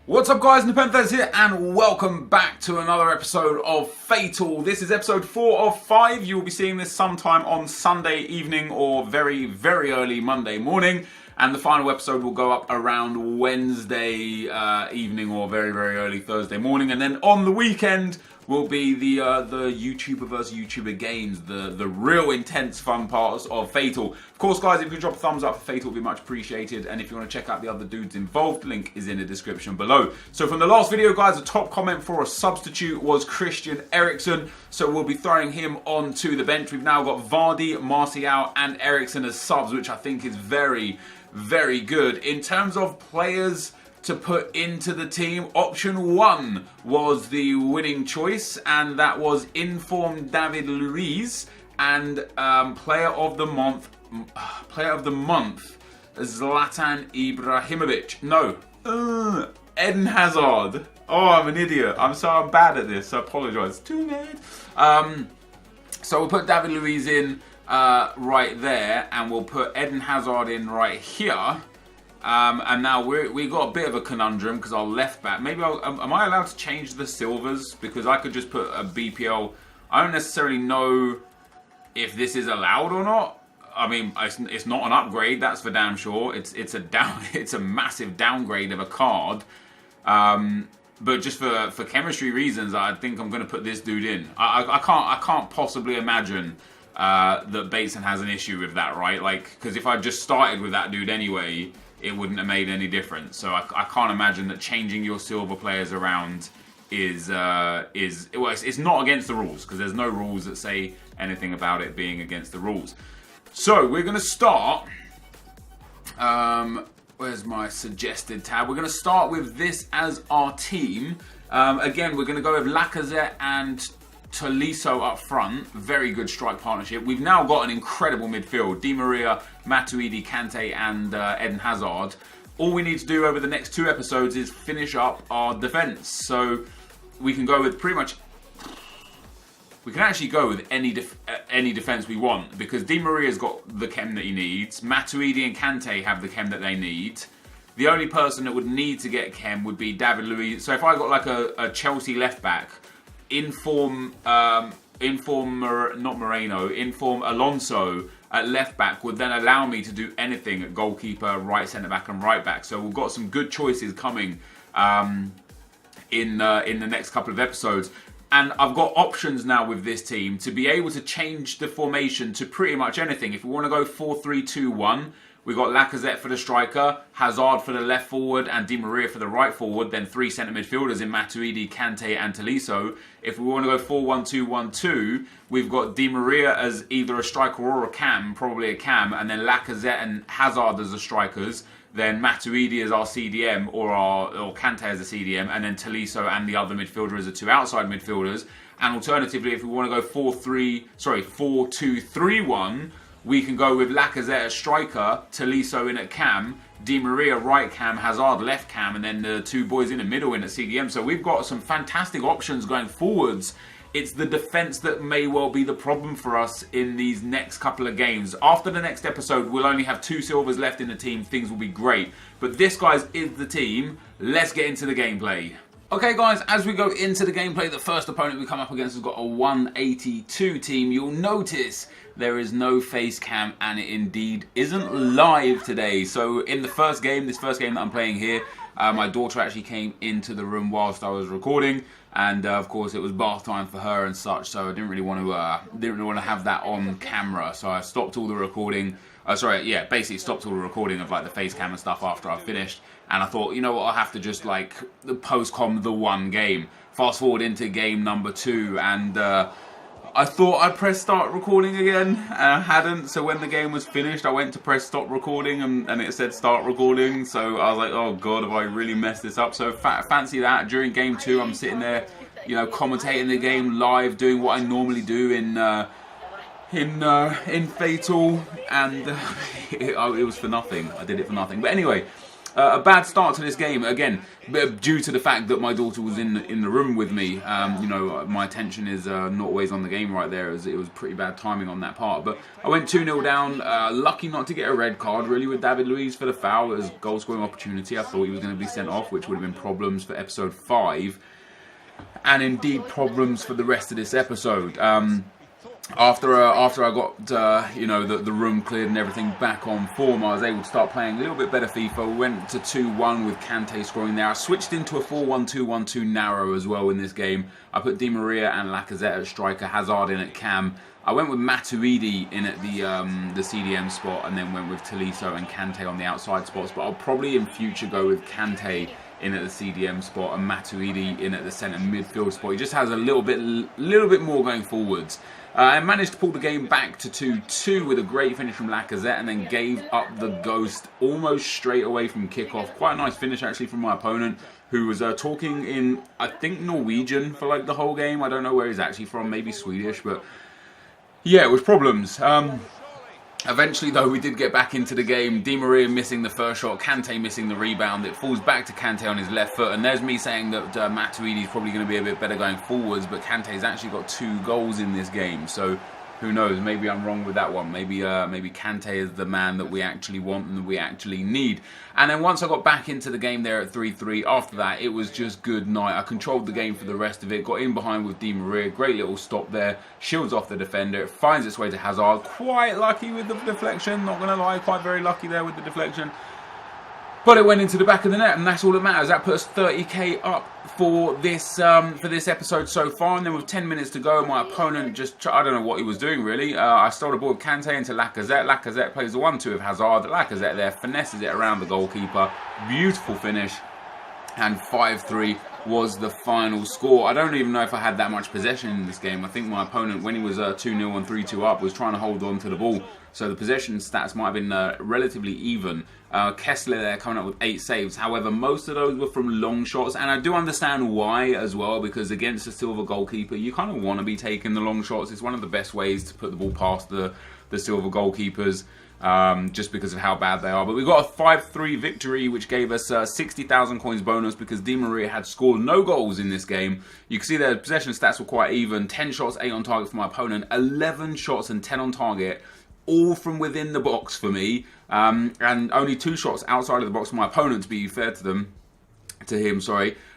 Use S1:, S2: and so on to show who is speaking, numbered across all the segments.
S1: What's up guys, NepentheZ here and welcome back to another episode of Fatal. This is episode 4 of 5. You will be seeing this sometime on Sunday evening or very early Monday morning. And the final episode will go up around Wednesday evening or very early Thursday morning. And then on the weekend will be the YouTuber versus YouTuber games, the real intense fun parts of Fatal. Of course guys, if you could drop a thumbs up for Fatal, it would be much appreciated. And if you want to check out the other dudes involved, link is in the description below. So from the last video guys, the top comment for a substitute was Christian Eriksen. So we'll be throwing him onto the bench. We've now got Vardy, Martial and Eriksen as subs, which I think is very good. In terms of players to put into the team, option 1 was the winning choice, and that was informed David Luiz, and player of the month Zlatan Ibrahimovic. No, Eden Hazard. Oh, I'm an idiot. I'm bad at this. I apologise. Too late. So we'll put David Luiz in right there, and we'll put Eden Hazard in right here. And now we got a bit of a conundrum because our left back. Maybe am I allowed to change the silvers? Because I could just put a BPL. I don't necessarily know if this is allowed or not. I mean, it's not an upgrade, that's for damn sure. It's a massive downgrade of a card. But just for chemistry reasons, I think I'm going to put this dude in. I can't possibly imagine that Bateson has an issue with that, right? Like, because if I just started with that dude anyway, it wouldn't have made any difference. So I can't imagine that changing your silver players around is well, it's not against the rules, because there's no rules that say anything about it being against the rules. So we're going to start. Where's my suggested tab? We're going to start with this as our team. Again, we're going to go with Lacazette and Tolisso up front. Very good strike partnership. We've now got an incredible midfield. Di Maria, Matuidi, Kante and Eden Hazard. All we need to do over the next 2 episodes is finish up our defence. So we can go with pretty much... We can actually go with any defence we want, because Di Maria's got the chem that he needs. Matuidi and Kante have the chem that they need. The only person that would need to get chem would be David Luiz. So if I got like a Chelsea left back, inform Alonso at left back would then allow me to do anything at goalkeeper, right centre back and right back. So we've got some good choices coming in the next couple of episodes. And I've got options now with this team to be able to change the formation to pretty much anything. If we want to go 4-3-2-1, we've got Lacazette for the striker, Hazard for the left forward, and Di Maria for the right forward. Then 3 centre midfielders in Matuidi, Kante, and Tolisso. If we want to go 4-1-2-1-2, we've got Di Maria as either a striker or a cam, probably a cam, and then Lacazette and Hazard as the strikers. Then Matuidi as our CDM or Kante as a CDM, and then Tolisso and the other midfielder as the 2 outside midfielders. And alternatively, if we want to go 4-2-3-1, we can go with Lacazette as striker, Tolisso in at cam, Di Maria right cam, Hazard left cam, and then the 2 boys in the middle in at CDM. So we've got some fantastic options going forwards. It's the defence that may well be the problem for us in these next couple of games. After the next episode, we'll only have 2 silvers left in the team. Things will be great. But this, guys, is the team. Let's get into the gameplay. Okay, guys, as we go into the gameplay, the first opponent we come up against has got a 182 team. You'll notice there is no face cam, and it indeed isn't live today. So in the first game, this first game that I'm playing here, my daughter actually came into the room whilst I was recording, and of course it was bath time for her and such. So I didn't really want to have that on camera. So I stopped all the recording. Basically stopped all the recording of like the face cam and stuff after I finished. And I thought, you know what, I'll have to just like post-com the one game. Fast forward into game number 2, and I thought I'd press start recording again, and I hadn't. So when the game was finished, I went to press stop recording, and it said start recording. So I was like, oh god, have I really messed this up? So fancy that. During game 2, I'm sitting there, you know, commentating the game live, doing what I normally do in Fatal, and it was for nothing. I did it for nothing. But anyway, A bad start to this game, again, due to the fact that my daughter was in the room with me. You know, my attention is not always on the game right there, as it was pretty bad timing on that part. But I went 2-0 down, lucky not to get a red card, really, with David Luiz for the foul. It was a goal-scoring opportunity. I thought he was going to be sent off, which would have been problems for episode 5. And indeed, problems for the rest of this episode. After I got you know, the room cleared and everything back on form, I was able to start playing a little bit better FIFA. We went to 2-1 with Kante scoring there. I switched into a 4-1-2-1-2 narrow as well in this game. I put Di Maria and Lacazette at striker, Hazard in at cam. I went with Matuidi in at the CDM spot, and then went with Tolisso and Kante on the outside spots. But I'll probably in future go with Kante in at the CDM spot and Matuidi in at the centre midfield spot. He just has a little bit more going forwards. I managed to pull the game back to 2-2 with a great finish from Lacazette, and then gave up the ghost almost straight away from kickoff. Quite a nice finish actually from my opponent, who was talking in, I think, Norwegian for like the whole game. I don't know where he's actually from, maybe Swedish, but yeah, it was problems. Eventually, though, we did get back into the game. Di Maria missing the first shot, Kante missing the rebound. It falls back to Kante on his left foot, and there's me saying that Matuidi is probably going to be a bit better going forwards, but Kante's actually got 2 goals in this game, so who knows? Maybe I'm wrong with that one. Maybe Kante is the man that we actually want and that we actually need. And then once I got back into the game there at 3-3, after that, it was just good night. I controlled the game for the rest of it, got in behind with Di Maria, great little stop there, shields off the defender, it finds its way to Hazard, quite lucky with the deflection, not going to lie, quite very lucky there with the deflection. But it went into the back of the net, and that's all that matters. That puts 30k up for this episode so far. And then with 10 minutes to go, my opponent just, I don't know what he was doing really. I stole the ball with Kante into Lacazette. Lacazette plays the 1-2 with Hazard. Lacazette there finesses it around the goalkeeper. Beautiful finish. And 5-3 was the final score. I don't even know if I had that much possession in this game. I think my opponent, when he was 2-0 and 3-2 up, was trying to hold on to the ball. So the possession stats might have been relatively even. Kessler there coming up with 8 saves. However, most of those were from long shots. And I do understand why as well, because against a silver goalkeeper, you kind of want to be taking the long shots. It's one of the best ways to put the ball past the silver goalkeepers. Just because of how bad they are. But we got a 5-3 victory, which gave us 60,000 coins bonus because Di Maria had scored no goals in this game. You can see their possession stats were quite even. 10 shots, 8 on target for my opponent. 11 shots and 10 on target, all from within the box for me. And only 2 shots outside of the box for my opponent, to be fair to him.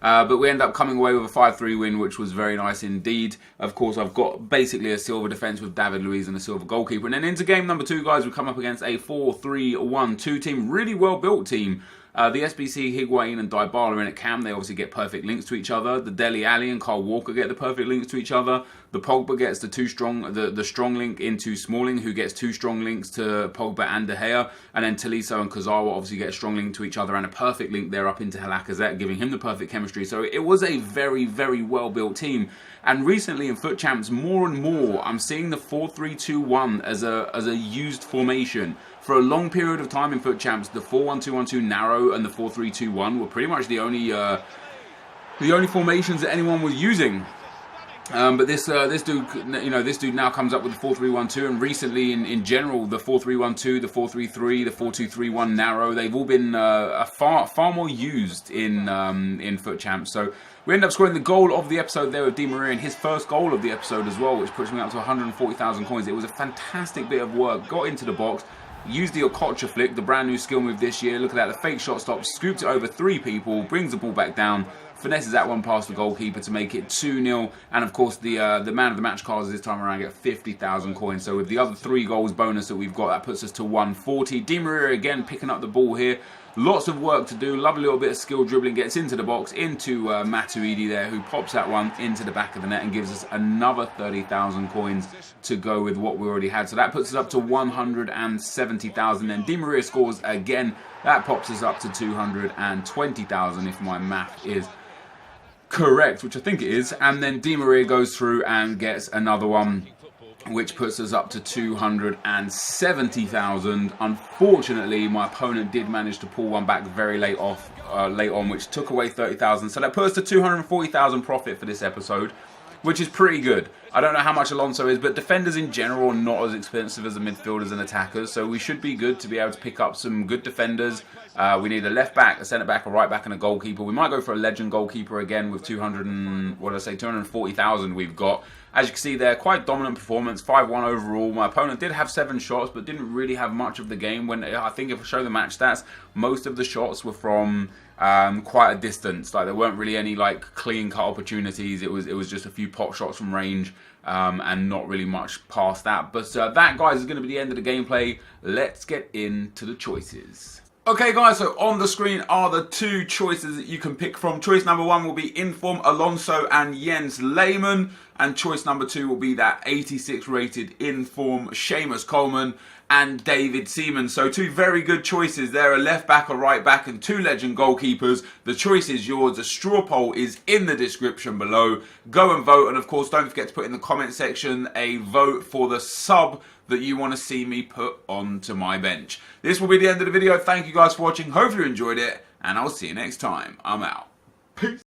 S1: But we end up coming away with a 5-3 win, which was very nice indeed. Of course, I've got basically a silver defence with David Luiz and a silver goalkeeper. And then into game number 2, guys, we come up against a 4-3-1-2 team. Really well-built team. The SBC, Higuain and Dybala in at cam, they obviously get perfect links to each other. The Dele Alli and Kyle Walker get the perfect links to each other. The Pogba gets the strong link into Smalling, who gets 2 strong links to Pogba and De Gea. And then Tolisso and Kurzawa obviously get a strong link to each other and a perfect link there up into Lacazette, giving him the perfect chemistry. So it was a very, very well-built team. And recently in Foot Champs, more and more, I'm seeing the 4-3-2-1 as a used formation. For a long period of time in Foot Champs, the 4-1-2-1-2 narrow and the 4-3-2-1 were pretty much the only formations that anyone was using. But this dude now comes up with the 4-3-1-2, and recently in general the 4-3-1-2, the 4-3-3, the 4-2-3-1 narrow, they've all been far more used in Foot Champs. So we end up scoring the goal of the episode there with Di Maria, and his first goal of the episode as well, which puts me up to 140,000 coins. It was a fantastic bit of work. Got into the box, used the Okocha flick, the brand new skill move this year. Look at that, the fake shot stop, scooped it over 3 people, brings the ball back down, finesses that one past the goalkeeper to make it 2-0. And of course the man of the match cards this time around get 50,000 coins. So with the other 3 goals bonus that we've got, that puts us to 140. Di Maria again picking up the ball here. Lots of work to do, lovely little bit of skill dribbling, gets into the box, into Matuidi there, who pops that one into the back of the net and gives us another 30,000 coins to go with what we already had. So that puts us up to 170,000. Then Di Maria scores again, that pops us up to 220,000 if my math is correct, which I think it is. And then Di Maria goes through and gets another one, which puts us up to 270,000. Unfortunately, my opponent did manage to pull one back very late on, which took away 30,000. So that puts us to 240,000 profit for this episode, which is pretty good. I don't know how much Alonso is, but defenders in general are not as expensive as the midfielders and attackers, so we should be good to be able to pick up some good defenders. We need a left back, a centre back, a right back, and a goalkeeper. We might go for a legend goalkeeper again with 240,000 we've got. As you can see there, quite dominant performance, 5-1 overall. My opponent did have 7 shots, but didn't really have much of the game. When I think if I show the match stats, most of the shots were from quite a distance. Like there weren't really any like clean cut opportunities. It was just a few pot shots from range. And not really much past that. But that, guys, is going to be the end of the gameplay. Let's get into the choices. Okay, guys, so on the screen are the 2 choices that you can pick from. Choice number 1 will be Inform Alonso and Jens Lehmann. And choice number 2 will be that 86 rated Inform Seamus Coleman and David Seaman. So 2 very good choices there, a left back, a right back, and 2 legend goalkeepers. The choice is yours. The straw poll is in the description below. Go and vote, and of course don't forget to put in the comment section a vote for the sub that you want to see me put onto my bench. This will be the end of the video. Thank you guys for watching. Hopefully you enjoyed it, and I'll see you next time. I'm out. Peace.